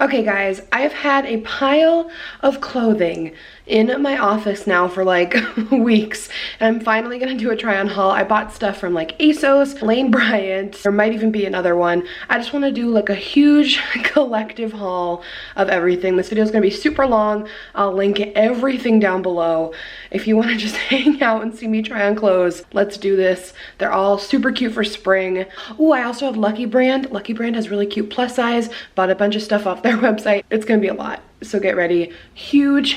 Okay guys, I've had a pile of clothing in my office now for like weeks, and I'm finally gonna do a try on haul. I bought stuff from like Asos, Lane Bryant, there might even be another one. I just wanna do like a huge collective haul of everything. This video is gonna be super long. I'll link everything down below. If you wanna just hang out and see me try on clothes, let's do this. They're all super cute for spring. Oh, I also have Lucky Brand. Lucky Brand has really cute plus size. Bought a bunch of stuff off their website. It's gonna be a lot, so get ready. Huge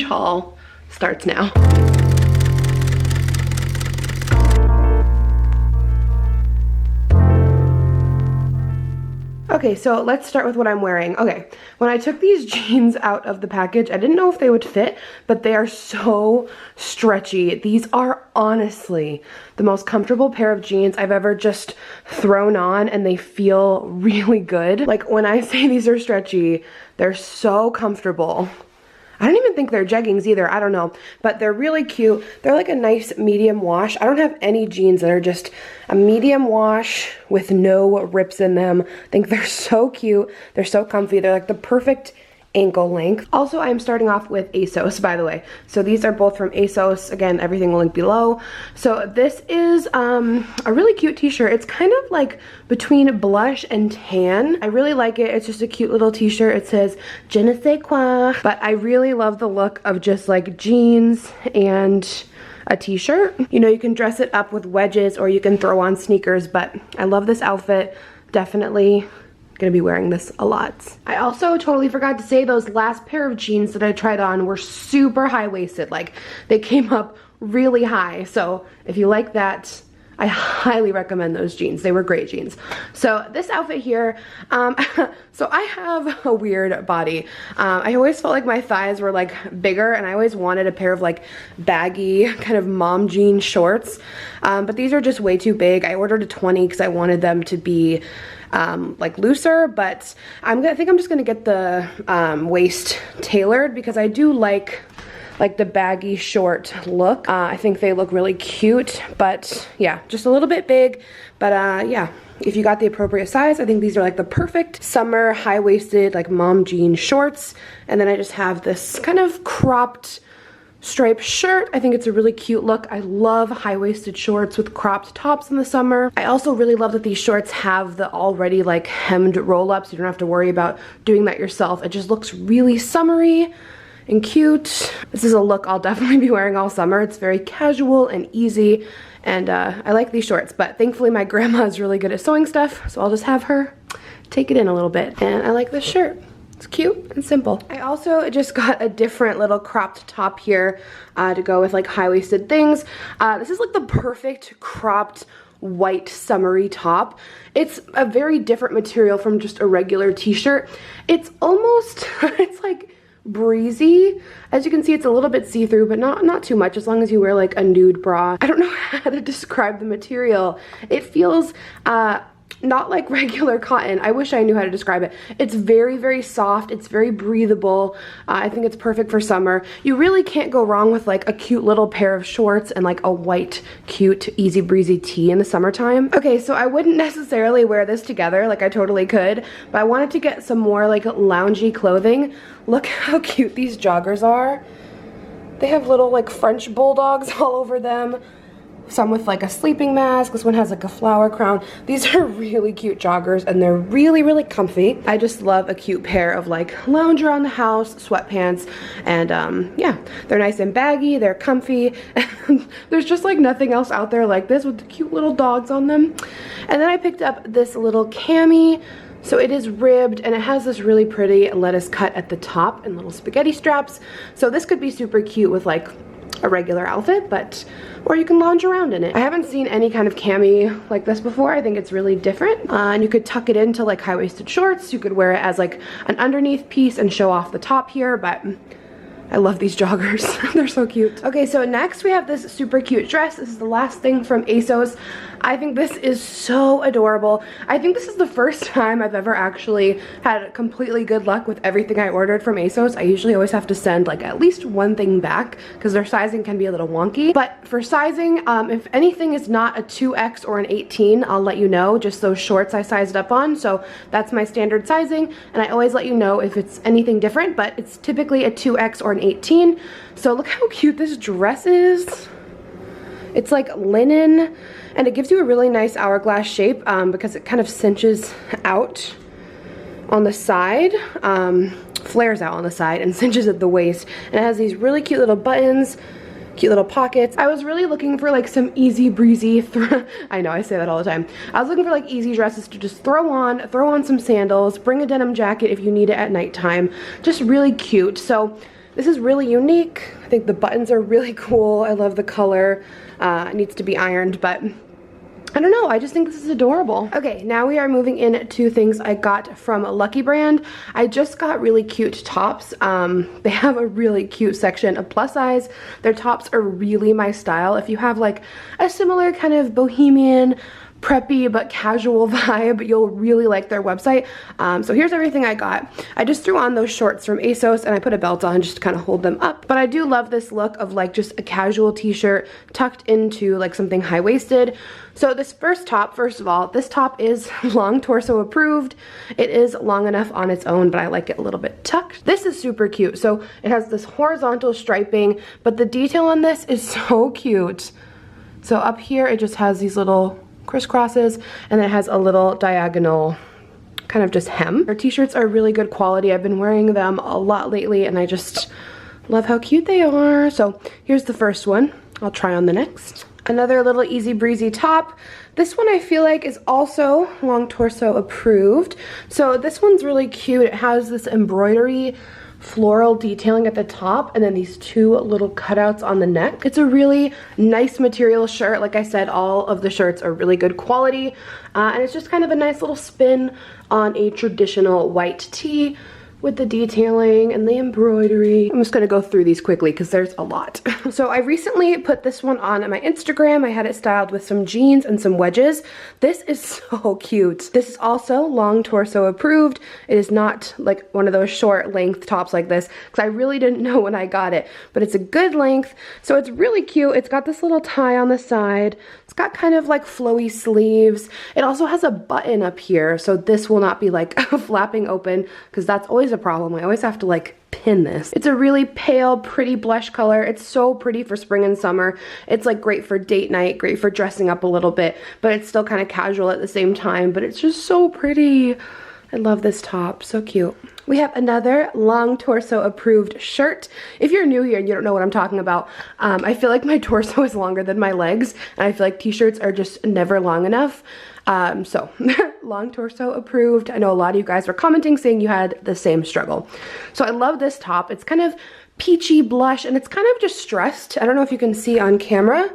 haul starts now. Okay, so let's start with what I'm wearing. Okay, when I took these jeans out of the package, I didn't know if they would fit, but they are so stretchy. These are honestly the most comfortable pair of jeans I've ever just thrown on, and they feel really good. Like, when I say these are stretchy, they're so comfortable. I don't even think they're jeggings either, I don't know, but they're really cute. They're like a nice medium wash. I don't have any jeans that are just a medium wash with no rips in them. I think they're so cute. They're so comfy. They're like the perfect ankle length. Also, I'm starting off with Asos, by the way. So these are both from Asos. Again, everything will link below. So this is a really cute t-shirt. It's kind of like between blush and tan. I really like it. It's just a cute little t-shirt. It says je ne sais quoi. But I really love the look of just like jeans and a t-shirt. You know, you can dress it up with wedges or you can throw on sneakers, but I love this outfit. Definitely gonna be wearing this a lot. I also totally forgot to say those last pair of jeans that I tried on were super high-waisted. Like, they came up really high. So if you like that, I highly recommend those jeans. They were great jeans. So this outfit here, so I have a weird body. I always felt like my thighs were like bigger, and I always wanted a pair of like baggy kind of mom jean shorts. But these are just way too big. I ordered a 20 because I wanted them to be like looser, but I think I'm just gonna get the waist tailored because I do like the baggy short look. I think they look really cute, but yeah, just a little bit big. But yeah, if you got the appropriate size, I think these are like the perfect summer high-waisted like mom jean shorts. And then I just have this kind of cropped striped shirt. I think it's a really cute look. I love high-waisted shorts with cropped tops in the summer. I also really love that these shorts have the already like hemmed roll-ups. You don't have to worry about doing that yourself. It just looks really summery and cute. This is a look I'll definitely be wearing all summer. It's very casual and easy, and I like these shorts, but thankfully my grandma is really good at sewing stuff, so I'll just have her take it in a little bit. And I like this shirt. It's cute and simple. I also just got a different little cropped top here to go with like high-waisted things. This is like the perfect cropped white summery top. It's a very different material from just a regular t-shirt. It's almost, it's like breezy. As you can see, it's a little bit see-through, but not too much, as long as you wear like a nude bra. I don't know how to describe the material. It feels not like regular cotton. I wish I knew how to describe it. It's very soft. It's very breathable. I think it's perfect for summer. You really can't go wrong with like a cute little pair of shorts and like a white, cute, easy breezy tee in the summertime. Okay, so I wouldn't necessarily wear this together, like I totally could, but I wanted to get some more like loungy clothing. Look how cute these joggers are. They have little like French bulldogs all over them. Some with like a sleeping mask. This one has like a flower crown. These are really cute joggers, and they're really comfy. I just love a cute pair of like lounge around the house sweatpants, and yeah, they're nice and baggy, they're comfy. There's just like nothing else out there like this with the cute little dogs on them. And then I picked up this little cami. So it is ribbed, and it has this really pretty lettuce cut at the top and little spaghetti straps. So this could be super cute with like a regular outfit, or you can lounge around in it. I haven't seen any kind of cami like this before. I think it's really different. And you could tuck it into like high-waisted shorts. You could wear it as like an underneath piece and show off the top here, but I love these joggers. They're so cute. Okay, so next we have this super cute dress. This is the last thing from Asos. I think this is so adorable. I think this is the first time I've ever actually had completely good luck with everything I ordered from Asos. I usually always have to send like at least one thing back because their sizing can be a little wonky. But for sizing, if anything is not a 2X or an 18, I'll let you know. Just those shorts I sized up on. So that's my standard sizing. And I always let you know if it's anything different, but it's typically a 2X or an 18. So look how cute this dress is. It's like linen, and it gives you a really nice hourglass shape because it kind of cinches out on the side, flares out on the side and cinches at the waist. And it has these really cute little buttons, cute little pockets. I was really looking for like some easy breezy, I know I say that all the time. I was looking for like easy dresses to just throw on some sandals, bring a denim jacket if you need it at nighttime. Just really cute. So this is really unique. I think the buttons are really cool. I love the color. It needs to be ironed, but I don't know, I just think this is adorable. Okay, now we are moving into things I got from Lucky Brand. I just got really cute tops. They have a really cute section of plus size. Their tops are really my style. If you have like a similar kind of bohemian, preppy but casual vibe, you'll really like their website. So here's everything I got. I just threw on those shorts from Asos and I put a belt on just to kind of hold them up. But I do love this look of like just a casual t-shirt tucked into like something high-waisted. So this first top, first of all, this top is long torso approved. It is long enough on its own, but I like it a little bit tucked. This is super cute. So it has this horizontal striping, but the detail on this is so cute. So up here, it just has these little crisscrosses, and it has a little diagonal kind of just hem. Their t-shirts are really good quality. I've been wearing them a lot lately, and I just love how cute they are. So here's the first one. I'll try on the next. Another little easy breezy top. This one I feel like is also long torso approved. So this one's really cute. It has this embroidery floral detailing at the top and then these two little cutouts on the neck. It's a really nice material shirt. Like I said, all of the shirts are really good quality, and it's just kind of a nice little spin on a traditional white tee with the detailing and the embroidery. I'm just gonna go through these quickly because there's a lot. So I recently put this one on my Instagram. I had it styled with some jeans and some wedges. This is so cute. This is also long torso approved. It is not like one of those short length tops like this because I really didn't know when I got it, but it's a good length. So it's really cute. It's got this little tie on the side. It's got kind of like flowy sleeves. It also has a button up here, so this will not be like flapping open because that's always a problem. I always have to like pin this. It's a really pale, pretty blush color. It's so pretty for spring and summer. It's like great for date night, great for dressing up a little bit, but it's still kind of casual at the same time, but it's just so pretty. I love this top, so cute. We have another long torso approved shirt. If you're new here and you don't know what I'm talking about, I feel like my torso is longer than my legs, and I feel like t-shirts are just never long enough. So long torso approved. I know a lot of you guys were commenting saying you had the same struggle. So I love this top. It's kind of peachy blush and it's kind of distressed. I don't know if you can see on camera,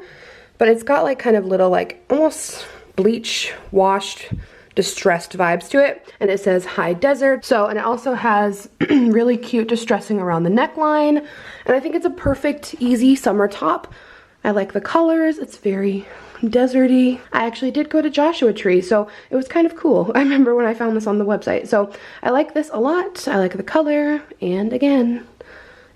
but it's got like kind of little like almost bleach washed distressed vibes to it, and it says high desert. So, and it also has really cute distressing around the neckline, and I think it's a perfect easy summer top. I like the colors. It's very deserty. I actually did go to Joshua Tree, so it was kind of cool. I remember when I found this on the website. So I like this a lot. I like the color, and again,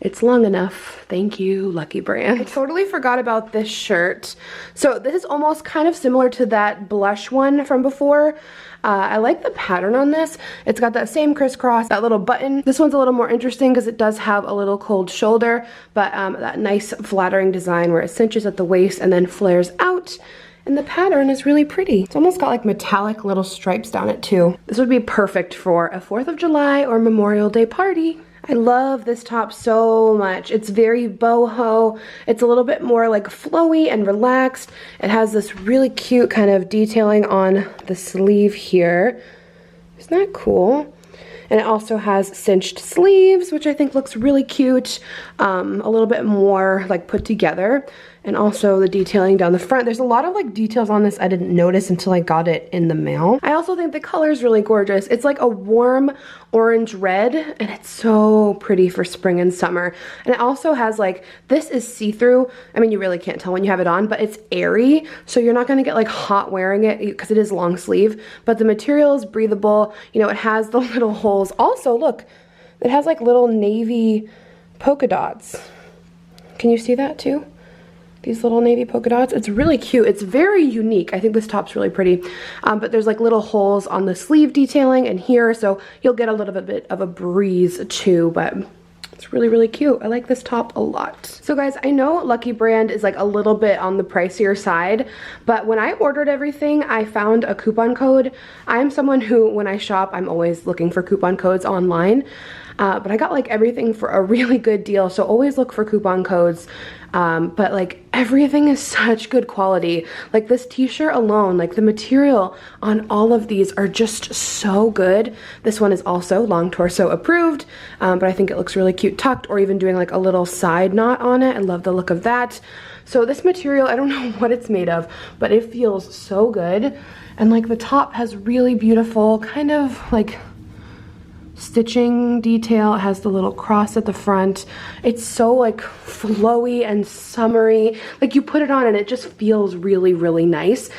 it's long enough. Thank you, Lucky Brand. I totally forgot about this shirt. So this is almost kind of similar to that blush one from before. I like the pattern on this. It's got that same crisscross, that little button. This one's a little more interesting because it does have a little cold shoulder, but that nice flattering design where it cinches at the waist and then flares out. And the pattern is really pretty. It's almost got like metallic little stripes down it too. This would be perfect for a 4th of July or Memorial Day party. I love this top so much. It's very boho. It's a little bit more like flowy and relaxed. It has this really cute kind of detailing on the sleeve here. Isn't that cool? And it also has cinched sleeves, which I think looks really cute. A little bit more like put together. and also the detailing down the front. There's a lot of like details on this I didn't notice until I got it in the mail. I also think the color is really gorgeous. It's like a warm orange red, and it's so pretty for spring and summer. And it also has like, this is see-through. I mean, you really can't tell when you have it on, but it's airy, so you're not gonna get like hot wearing it because it is long sleeve, but the material is breathable. You know, it has the little holes. Also, look, it has like little navy polka dots. Can you see that too? These little navy polka dots. It's really cute. It's very unique. I think this top's really pretty. But there's like little holes on the sleeve detailing and here, so you'll get a little bit of a breeze too, but it's really, really cute. I like this top a lot. So guys, I know Lucky Brand is like a little bit on the pricier side, but when I ordered everything, I found a coupon code. I'm someone who, when I shop, I'm always looking for coupon codes online. But I got like everything for a really good deal, so always look for coupon codes. But like everything is such good quality. Like this t-shirt alone, like the material on all of these are just so good. This one is also long torso approved, but I think it looks really cute tucked, or even doing like a little side knot on it. I love the look of that. So this material, I don't know what it's made of, but it feels so good. And like the top has really beautiful kind of like stitching detail. It has the little cross at the front. It's so like flowy and summery. Like you put it on and it just feels really, really nice.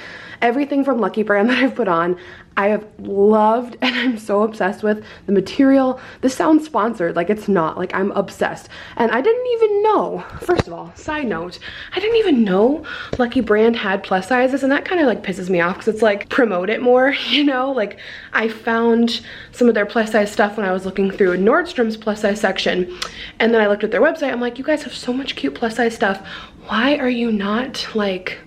Everything from Lucky Brand that I've put on, I have loved, and I'm so obsessed with the material. This sounds sponsored, like it's not, like I'm obsessed. And I didn't even know, first of all, side note, I didn't even know Lucky Brand had plus sizes, and that kind of like pisses me off because it's like, promote it more, you know? Like I found some of their plus size stuff when I was looking through Nordstrom's plus size section, and then I looked at their website. I'm like, you guys have so much cute plus size stuff. Why are you not like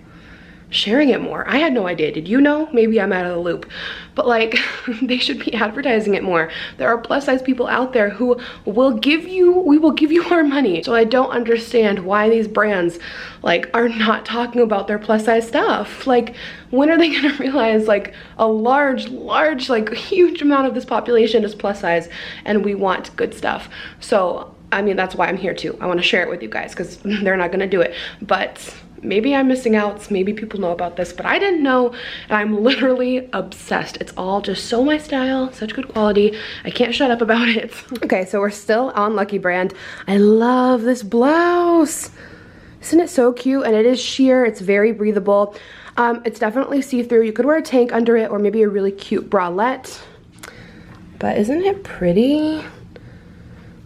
sharing it more? I had no idea. Did you know? Maybe I'm out of the loop, but like they should be advertising it more. There are plus size people out there who will give you, we will give you our money. So I don't understand why these brands like are not talking about their plus size stuff. Like when are they gonna realize like a large like huge amount of this population is plus size and we want good stuff? So I mean, that's why I'm here too. I want to share it with you guys because they're not gonna do it, but maybe I'm missing out. Maybe people know about this, but I didn't know, and I'm literally obsessed. It's all just so my style, such good quality. I can't shut up about it. Okay, so we're still on Lucky Brand. I love this blouse. Isn't it so cute? And it is sheer. It's very breathable. It's definitely see-through. You could wear a tank under it or maybe a really cute bralette. But isn't it pretty?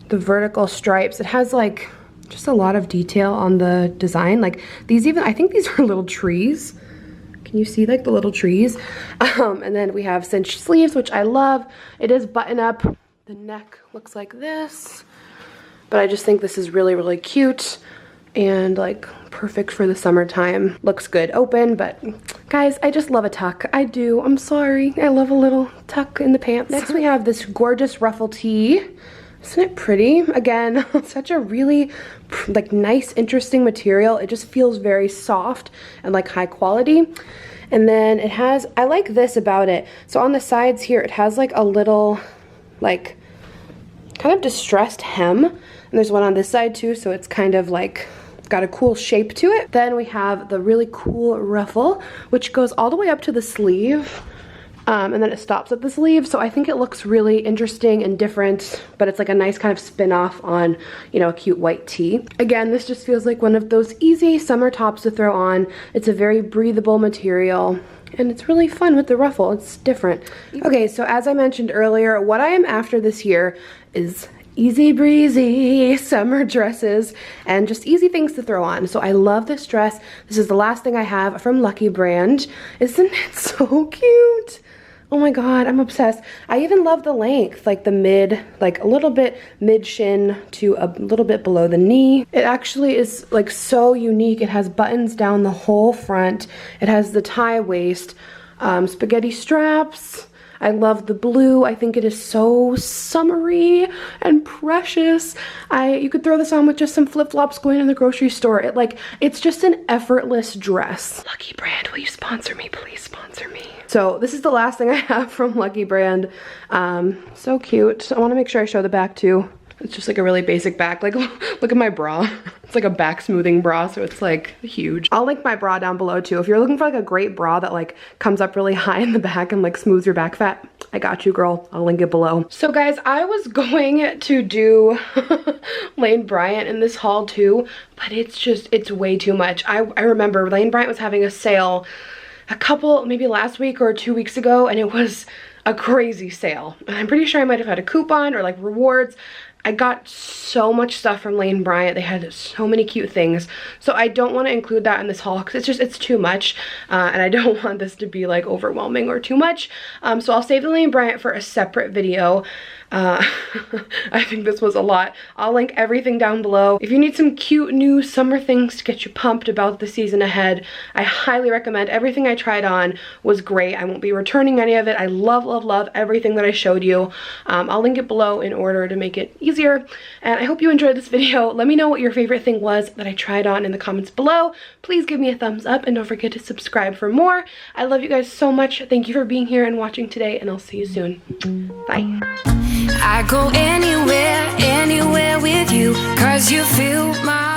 The vertical stripes. It has like just a lot of detail on the design. Like these even, I think these are little trees. Can you see like the little trees? And then we have cinched sleeves, which I love. It is button up. The neck looks like this, but I just think this is really, really cute and like perfect for the summertime. Looks good open, but guys, I just love a tuck. I do. I'm sorry. I love a little tuck in the pants. Next we have this gorgeous ruffle tee. Isn't it pretty? Again, such a really like nice, interesting material. It just feels very soft and like high quality. And then it has, I like this about it. So on the sides here, it has like a little like kind of distressed hem. And there's one on this side too, so it's kind of like got a cool shape to it. Then we have the really cool ruffle, which goes all the way up to the sleeve. And then it stops at the sleeve, so I think it looks really interesting and different, but it's like a nice kind of spin-off on, you know, a cute white tee. Again, this just feels like one of those easy summer tops to throw on. It's a very breathable material, and it's really fun with the ruffle. It's different. Okay, so as I mentioned earlier, what I am after this year is easy breezy summer dresses and just easy things to throw on. So I love this dress. This is the last thing I have from Lucky Brand. Isn't it so cute? Oh my god, I'm obsessed. I even love the length, like the mid, like a little bit mid shin to a little bit below the knee. It actually is like so unique. It has buttons down the whole front. It has the tie waist, spaghetti straps. I love the blue. I think it is so summery and precious. You could throw this on with just some flip-flops going in the grocery store. It's just an effortless dress. Lucky Brand, will you sponsor me? Please sponsor me. So this is the last thing I have from Lucky Brand. So cute. I want to make sure I show the back too. It's just like a really basic back. Like, look at my bra. It's like a back smoothing bra, so it's like huge. I'll link my bra down below too. If you're looking for like a great bra that like comes up really high in the back and like smooths your back fat, I got you, girl. I'll link it below. So guys, I was going to do Lane Bryant in this haul too, but it's way too much. I remember Lane Bryant was having a sale a couple, maybe last week or 2 weeks ago, and it was a crazy sale. And I'm pretty sure I might have had a coupon or like rewards. I got so much stuff from Lane Bryant. They had so many cute things. So I don't want to include that in this haul because it's too much. And I don't want this to be like overwhelming or too much. So I'll save the Lane Bryant for a separate video. I think this was a lot. I'll link everything down below. If you need some cute new summer things to get you pumped about the season ahead, I highly recommend. Everything I tried on was great. I won't be returning any of it. I love, love, love everything that I showed you. I'll link it below in order to make it easier. And I hope you enjoyed this video. Let me know what your favorite thing was that I tried on in the comments below. Please give me a thumbs up and don't forget to subscribe for more. I love you guys so much. Thank you for being here and watching today, and I'll see you soon. Bye. I go anywhere with you, 'cause you fill my